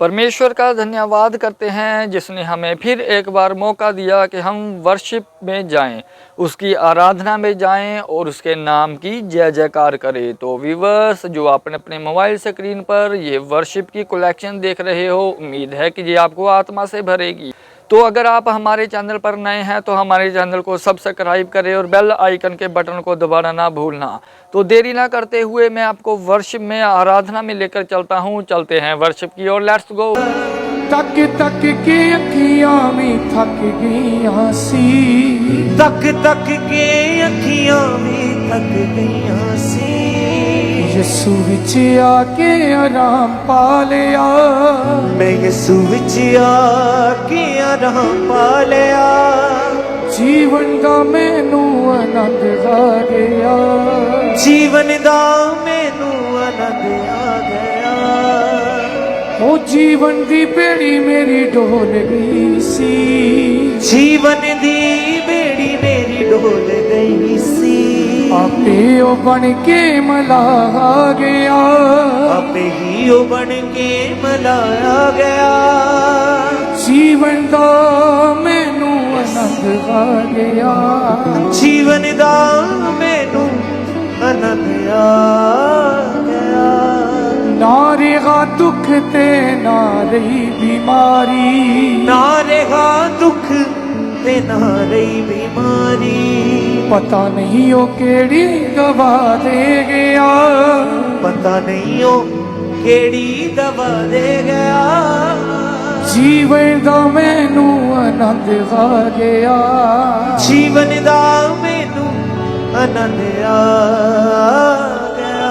परमेश्वर का धन्यवाद करते हैं जिसने हमें फिर एक बार मौका दिया कि हम वर्शिप में जाएं, उसकी आराधना में जाएं और उसके नाम की जय जयकार करें। तो व्यूअर्स जो आपने अपने मोबाइल स्क्रीन पर ये वर्शिप की कलेक्शन देख रहे हो, उम्मीद है कि ये आपको आत्मा से भरेगी। तो अगर आप हमारे चैनल पर नए हैं तो हमारे चैनल को सब्सक्राइब करें और बेल आइकन के बटन को दबाना ना भूलना। तो देरी ना करते हुए मैं आपको वर्शिप में, आराधना में लेकर चलता हूँ। चलते हैं वर्शिप की ओर, लेट्स गो। तक तक के अखियां में थक गईयां सी, तक तक के अखियां में थक गईयां सी। यसू विच आके आराम पा लिया, मैं यसू विच आके आराम पा लिया। जीवन दा मैनू आनंद आ गया, जीवन दा मैनू आनंद आ गया। ओ जीवन दी बेड़ी मेरी डोल गई सी, जीवन दी बेड़ी मेरी डोल गई सी। आपे ओ बन के मला आ गया, आपे ही ओ बन के मलाया गया। जीवन दा मैनू आनंद आ गया, जीवन दा मैनू आनंद आ गया। ना रेहा दुख ते ना रही बीमारी, ना रेहा दुख ते ना रही बीमारी। पता नहीं ओ केड़ी दवा दे गया, पता नहीं ओ केड़ी दवा दे गया। जीवन दा मैनू आनंद आ गया, जीवन दा मैनू आनंद आ गया।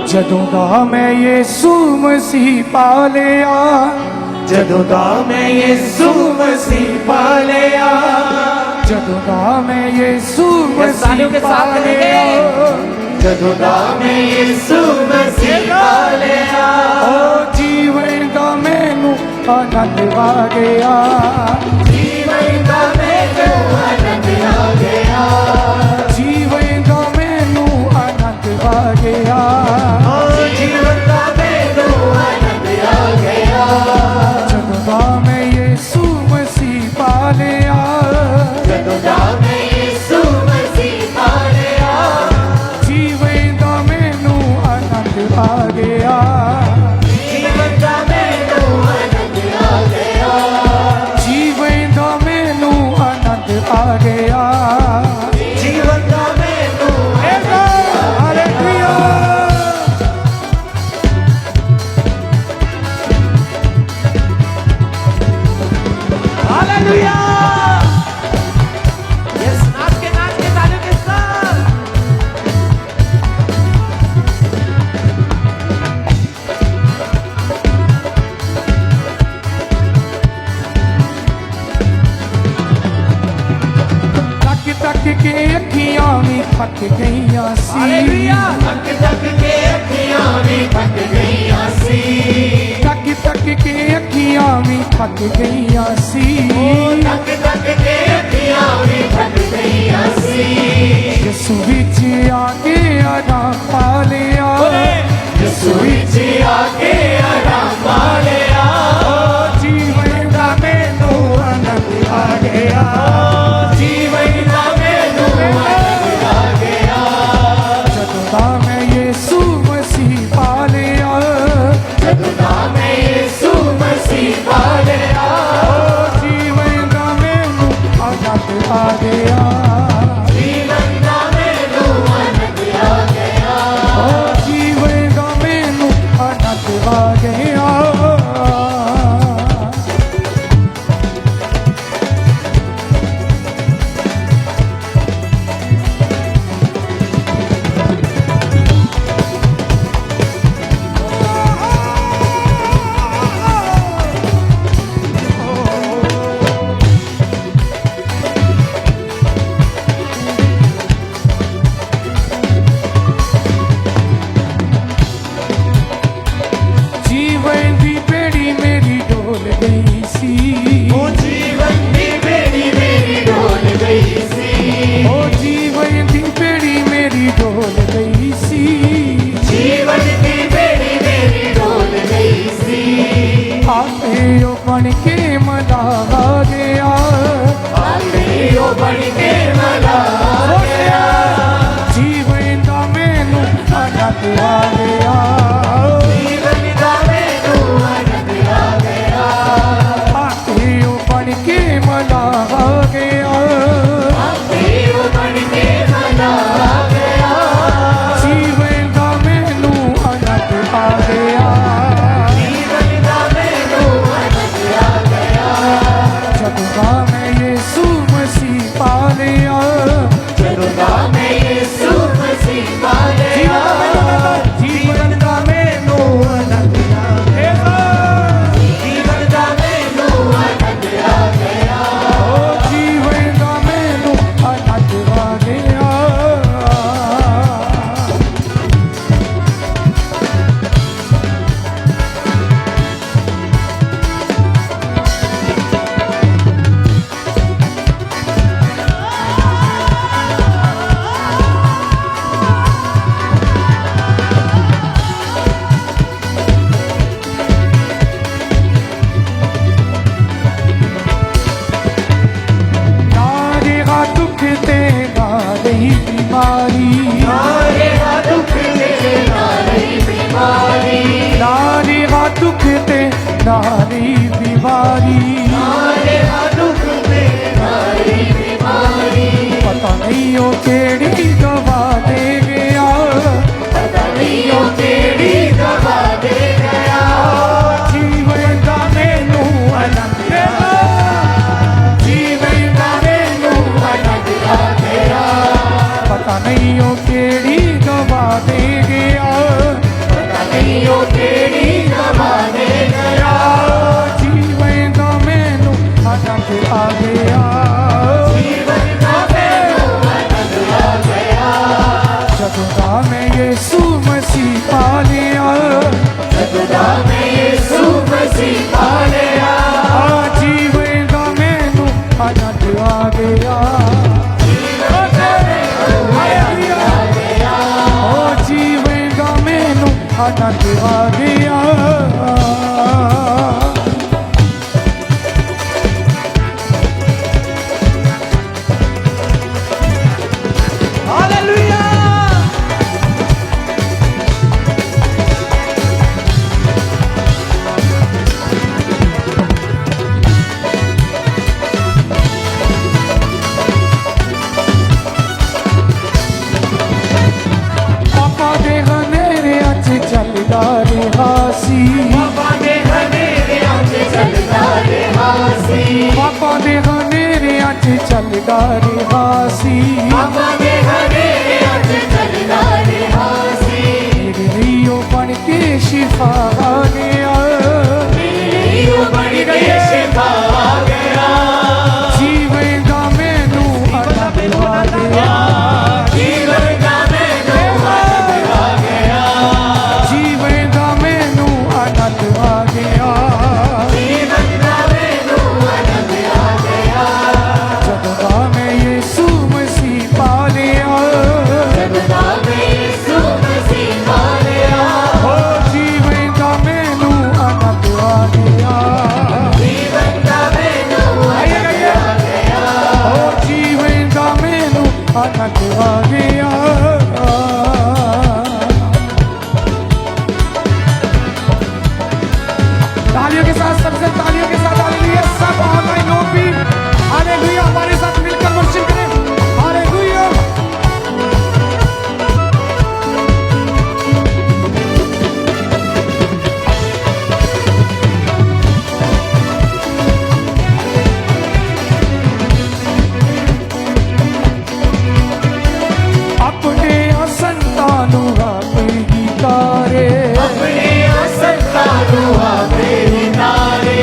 जदों दा मैं यीशु मसीह पा लिया, जदों दा मैं यीशु मसीह पा लिया। जदों दा मैं यीशु मसीह पा लिया, जदों दा मैं यीशु मसीह पा लिया। ओ जीवन दा मैनू आनंद आ गया, जीवन दा मैनू आनंद आ गया। जीवन दा मैनू आनंद आ गया, जीवन दा मैनू आनंद आ गया। जदों दा मैं यीशु मसीह पा लिया, जदों दा मैं यीशु मसीह पा लिया। जीवन दा मैनू आनंद आ गया, जीवन दा मैनू आनंद आ गया। जीवन दा मैनू आनंद आ गया। जीवन दा मैनू हालेलुया। हालेलुया। यस, नाच के तालियों के साथ। तक तक के अखियां में थक गईयां सी, हालेलुया। तक तक के अखियां में थक गईयां सी। तक तक के अखियां में थक गईयां सी, तक तक के अखियां में थक गईयां सी। यसू विच आके आराम पा लिया, यसू विच आके आराम पा लिया। जीवन दा मैनू आनंद आ गया, जीवन दा मैनू आनंद आ गया। जदों दा मैं यीशु मसीह पा लिया, जदों दा मैं यीशु मसीह पा लिया। जीवन दा मैनू आनंद आ गया, जीवन दा मैनू आनंद आते ओ बन के मला गया, आते ओ बन के मला गया, जीवन दा मैनू आनंद आ गया, जीवन दा मैनू आनंद आ गया, आते ओ बन के मला गया, आते ओ बन के मला गया, जीवन दा मैनू आनंद आ गया, जीवन दा मैनू आनंद आ गया, जदों मैं यीशु मसीह पा लिया, जदों दा मैं यीशु मसीह पा लिया, जीवन दा मैनू आनंद आ गया, जीवन दा मैनू आनंद आ गया, जीवन दा मैनू आनंद आ गया। नारेगा दुख तेगा नहीं बीमारी, नारेगा दुख तेरा नहीं बीमारी, नारेगा दुख ते नारी बीमारी, नारेगा दुख तेरा नहीं बीमारी, पता नहीं हो केड़ी दवा दे गया, पता नहीं ओ केड़ी दवा दे गया, जीवन दा मैनू आनंद आ, जीवन दा मैनू आनंद आ गया, पता नहीं हो केड़ी दवा दे गया, पता नहीं ओ केड़ी दवा दे गया, जीवन दा मैनू आनंद आ गया, जीवन दा मैनू आनंद आ गया, जदों दा मैं यीशु मसीह पा लिया, जदों दा मैं यीशु मसीह पा लिया, जीवन दा मैनू आनंद आ गया, ओ जीवन दा मैनू आनंद आ गया। हालेलुया। पापा दे मेरे अच चलदा रहा सी, बाबा दे हनेरे अच चलदा रहा सी, पापा दे मेरे अच चलदा रहा सी, बाबा दे हनेरे अच चलदा रहा सी, मेरे लिए ओ बन के शिफा आ गया, मेरे लिए ओ बन के शिफा आ गया, जीवन दा मैनू आनंद आ गया, जीवन दा मैनू आनंद आ गया, जीवन दा मैनू आनंद आ गया, जीवन दा मैनू आनंद आ गया, जदों दा मैं यीशु मसीह पा लिया, जदों दा मैं यीशु मसीह पा लिया, ओ जीवन दा मैनू आनंद आ गया, जीवन दा मैनू आनंद आ गया, ओ जीवन दा मैनू आनंद आ गया। तालियों के साथ, सबसे तालियों के साथ हालेलुया। सब ऑनलाइन लोग भी हालेलुया हमारे साथ मिलकर वर्शिप करें, हालेलुया। अपने संतानों अपनी तारे, अपने संतानों आपे तारे,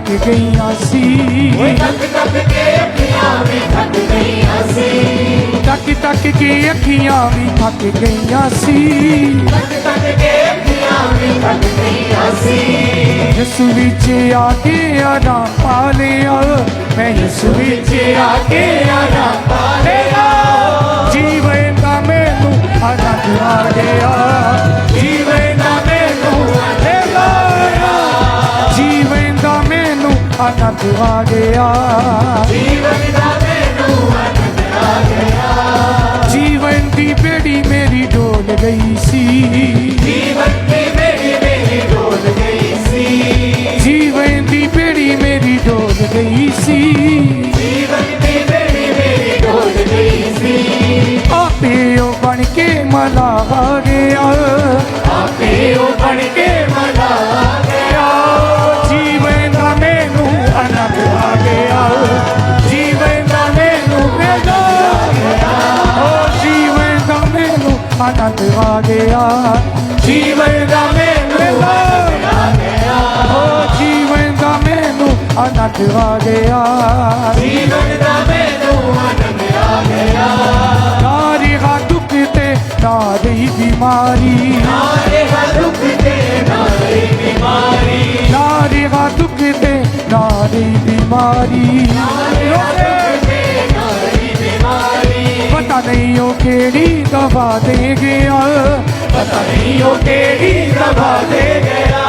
थक गईयां सी तक तक के अखियां भी थक गईयां सी तक तक के अखियां भी थक गईयां सी तक तक के अखियां भी थक गईयां सी यसु विच आके आराम पा लिया मैं यसु विच आके आराम पा लिया जीवन दा मैनू आनंद आ गया जीवन दा मैनू आनंद आ गया जीवन दा मैनू आनंद आ गया जीवन दा मैनू आनंद आ गया जीवन दी बेड़ी मेरी डोल गई सी जीवन की बेड़ी मेरी डोल गई सी जीवन दी बेड़ी मेरी डोल गई सी जीवन की बेड़ी मेरी डोल गई सी आपे ओ बन के मला आ गया आपे ओ बन के मला आ गया जीवन दा मैनू आनंद आ गया जीवन दा मैनू आ गया ओ जीवन दा मैनू आनंद आ गया जीवन दा मैनू आ गया ओ जीवन दा मैनू आनंद आ गया जीवन दा मैनू आनंद आ गया नारी का दुख ते नारी बीमारी नारे का दुख ते नारी बीमारी नारी का दुख ते नारी बीमारी नारी बीमारी पता नहीं हो केड़ी दवा दे गया पता नहीं वो केड़ी दवा दे गया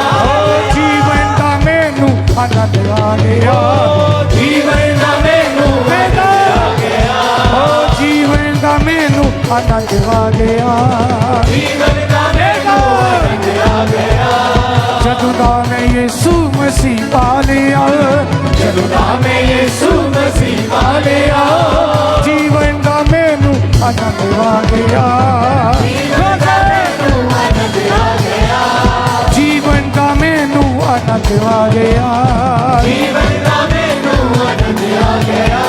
जीवन का मैनू आनंद आ गया जीवन दा मैनू आनंद आ गया ओ जीवन का मैनू आनंद आ गया जीवन दा मैनू आनंद आ गया जदों दा मैं यीशु मसीह पा लिया जदों दा मैं यीशु मसीह पा लिया जीवन का मैनू आनंद आ गया जीवन दा मैनू आनंद आ गया जीवन का मैनू आनंद आ गया जीवन दा मैनू आनंद आ गया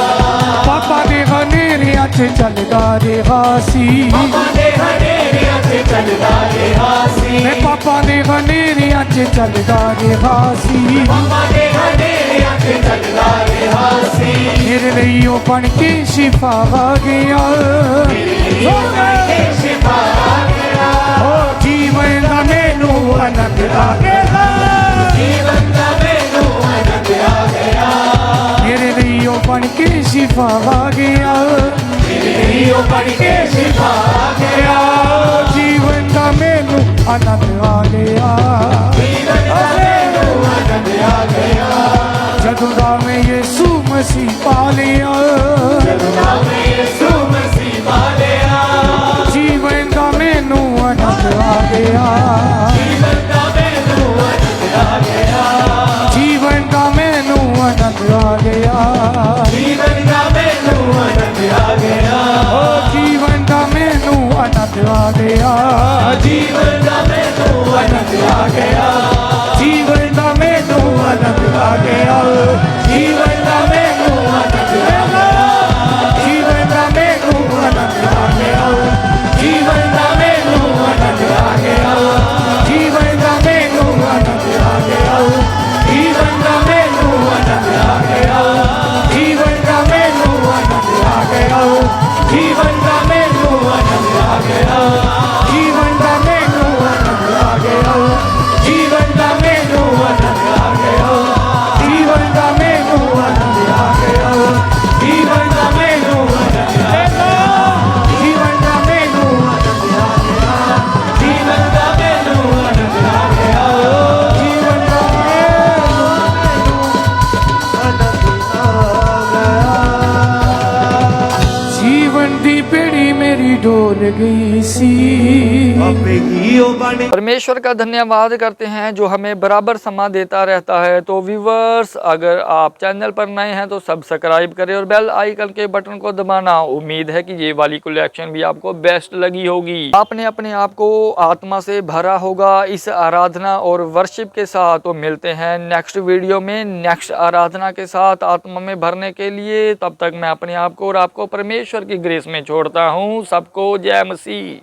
पापा दे हनेरियां च चलदा रेहा सी पापा दे हनेरियां च चलदा रेहा सी मैं पापा दे हनेरियां च चलदा रेहा सी पापा दे हनेरियां च चलदा रेहा सी मेरे लिए ओ बन के शिफा आ गया शिफा आ गया ओ जीवन का मैनू आनंद आ गया जीवन दा मैनू आनंद आ गया मेरे लिए ओ बन के शिफा आ गया ओ बन के शिफा आ गया जीवन का मैनू आनंद आ गया जीवन दा मैनू आनंद आ गया जदों दा मैं यीशु मसीह पा लिया जदों मैं यीशु मसीह पा लिया जीवन का मैनू आनंद आ गया जीवन दा मैनू आनंद आ गया जीवन का मैनू आनंद आ गया जीवन दा मैनू आनंद आ गया ओ जीवन का मैनू आनंद आ गया जीवन दा मैनू आनंद आ गया जीवन का मैनू आनंद आ गया जीवन का मैनू आनंद आ गया जीवन का मैनू आनंद आ गया जीवन का मैनू आनंद आ गया जीवन का मैनू आनंद आ गया जीवन का मैनू आनंद आ गया जीवन का मैनू आनंद आ गया जीवन का मैनू आनंद आ गया जीवन का मैनू आनंद आ गया जीवन का मैनू आनंद आ गया जीवन का मैनू आनंद आ गया जीवन का मैनू आनंद आ गया जीवन का मैनू आनंद आ गया जीवन दा मैनू आनंद आ गया जीवन का जीवन दी बेड़ी मेरी डोल गई सी आपे की ओ बन परमेश्वर का धन्यवाद करते हैं जो हमें बराबर समय देता रहता है। तो व्यूवर्स, अगर आप चैनल पर नए हैं तो सब्सक्राइब करें और बेल आइकन के बटन को दबाना। उम्मीद है कि ये वाली कलेक्शन भी आपको बेस्ट लगी होगी। आपने अपने आप को आत्मा से भरा होगा इस आराधना और वर्शिप के साथ। तो मिलते हैं नेक्स्ट वीडियो में नेक्स्ट आराधना के साथ आत्मा में भरने के लिए। तब तक मैं अपने आप को और आपको परमेश्वर की ग्रेस में छोड़ता हूँ। सबको जय मसीह।